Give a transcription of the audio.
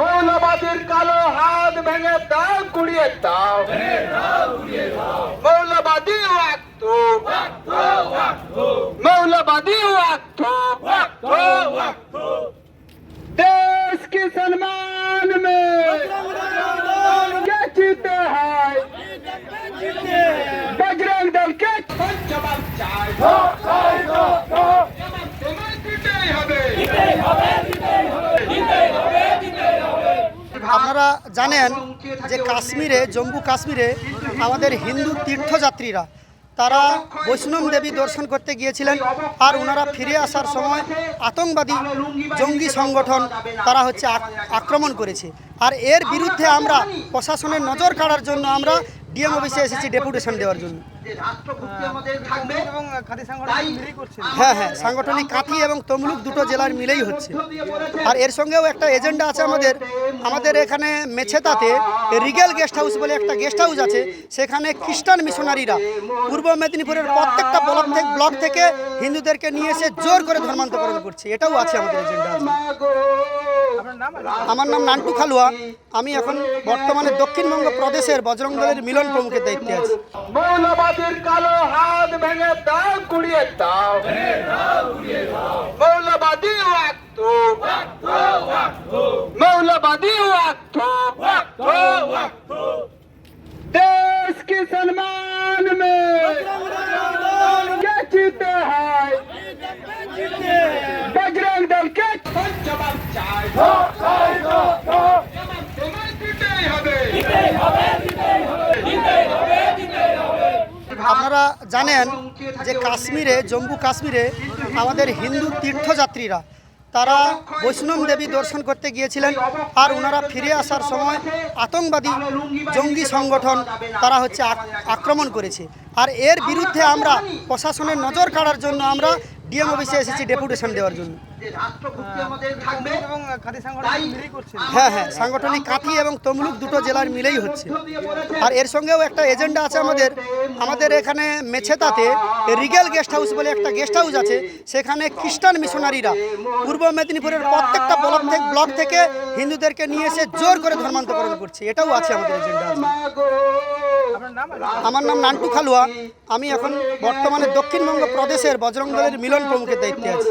মৌলবাদীর কালো হাত ভেঙে দাও, গুড়িয়ে দাও। মৌলবাদী ওয়াক্ত, মৌলবাদী ওয়াক্ত। देश के सम्मान में क्या जीते हैं बजरंग दल के जवाब चाहे আপনারা জানেন যে কাশ্মীরে জম্মু কাশ্মীরে আমাদের হিন্দু তীর্থযাত্রীরা তারা বৈষ্ণব দেবী দর্শন করতে গিয়েছিলেন, আর ওনারা ফিরে আসার সময় আতঙ্কবাদী জঙ্গি সংগঠন তারা আক্রমণ করেছে। আর এর বিরুদ্ধে আমরা প্রশাসনের নজর কাড়ার জন্য আমরা ডিএম অফিসে এসেছি ডেপুটেশন দেওয়ার জন্য। হ্যাঁ, সাংগঠনিক কাঁথি এবং তমলুক দুটো জেলার মিলেই হচ্ছে। আর এর সঙ্গেও একটা এজেন্ডা আছে আমাদের এখানে মেছেতাতে রিগেল গেস্ট হাউস বলে একটা গেস্ট হাউস আছে, সেখানে খ্রিস্টান মিশনারিরা পূর্ব মেদিনীপুরের প্রত্যেকটা ব্লক থেকে হিন্দুদেরকে নিয়ে এসে জোর করে ধর্মান্তকরণ করছে, এটাও আছে আমাদের এজেন্ডা আছে। আমার নাম নান্টু খালুয়া, আমি এখন বর্তমানে দক্ষিণবঙ্গ প্রদেশের বজরং দলের মিলন প্রমুখের দায়িত্বে আছি। মৌলবাদীর কালো হাত ভেঙে দাও, গুড়িয়ে দাও। মৌলবাদী ওয়াক্ত, মৌলবাদী ওয়াক্ত। देश के सम्मान में क्या जीते हैं बजरंग दल के जवाब चाहे আপনারা জানেন যে কাশ্মীরে জম্মু কাশ্মীরে আমাদের হিন্দু তীর্থযাত্রীরা তারা বৈষ্ণব দেবী দর্শন করতে গিয়েছিলেন, আর ওনারা ফিরে আসার সময় আতঙ্কবাদী জঙ্গি সংগঠন তারা আক্রমণ করেছে। আর এর বিরুদ্ধে আমরা প্রশাসনের নজর কাড়ার জন্য আমরা ডিএম অফিসে এসেছি ডেপুটেশন দেওয়ার জন্য। হ্যাঁ, সাংগঠনিক কাঁথি এবং তমলুক দুটো জেলার মিলেই হচ্ছে। আর এর সঙ্গেও একটা এজেন্ডা আছে আমাদের এখানে মেছেতাতে রিগেল গেস্ট হাউস বলে একটা গেস্ট হাউস আছে, সেখানে খ্রিস্টান মিশনারিরা পূর্ব মেদিনীপুরের প্রত্যেকটা ব্লক থেকে হিন্দুদেরকে নিয়ে এসে জোর করে ধর্মান্তকরণ করছে, এটাও আছে আমাদের এজেন্ডা আছে। আমার নাম নান্টু খালুয়া, আমি এখন বর্তমানে দক্ষিণবঙ্গ প্রদেশের বজরং দলের মিলন প্রমুখের দায়িত্বে আছি।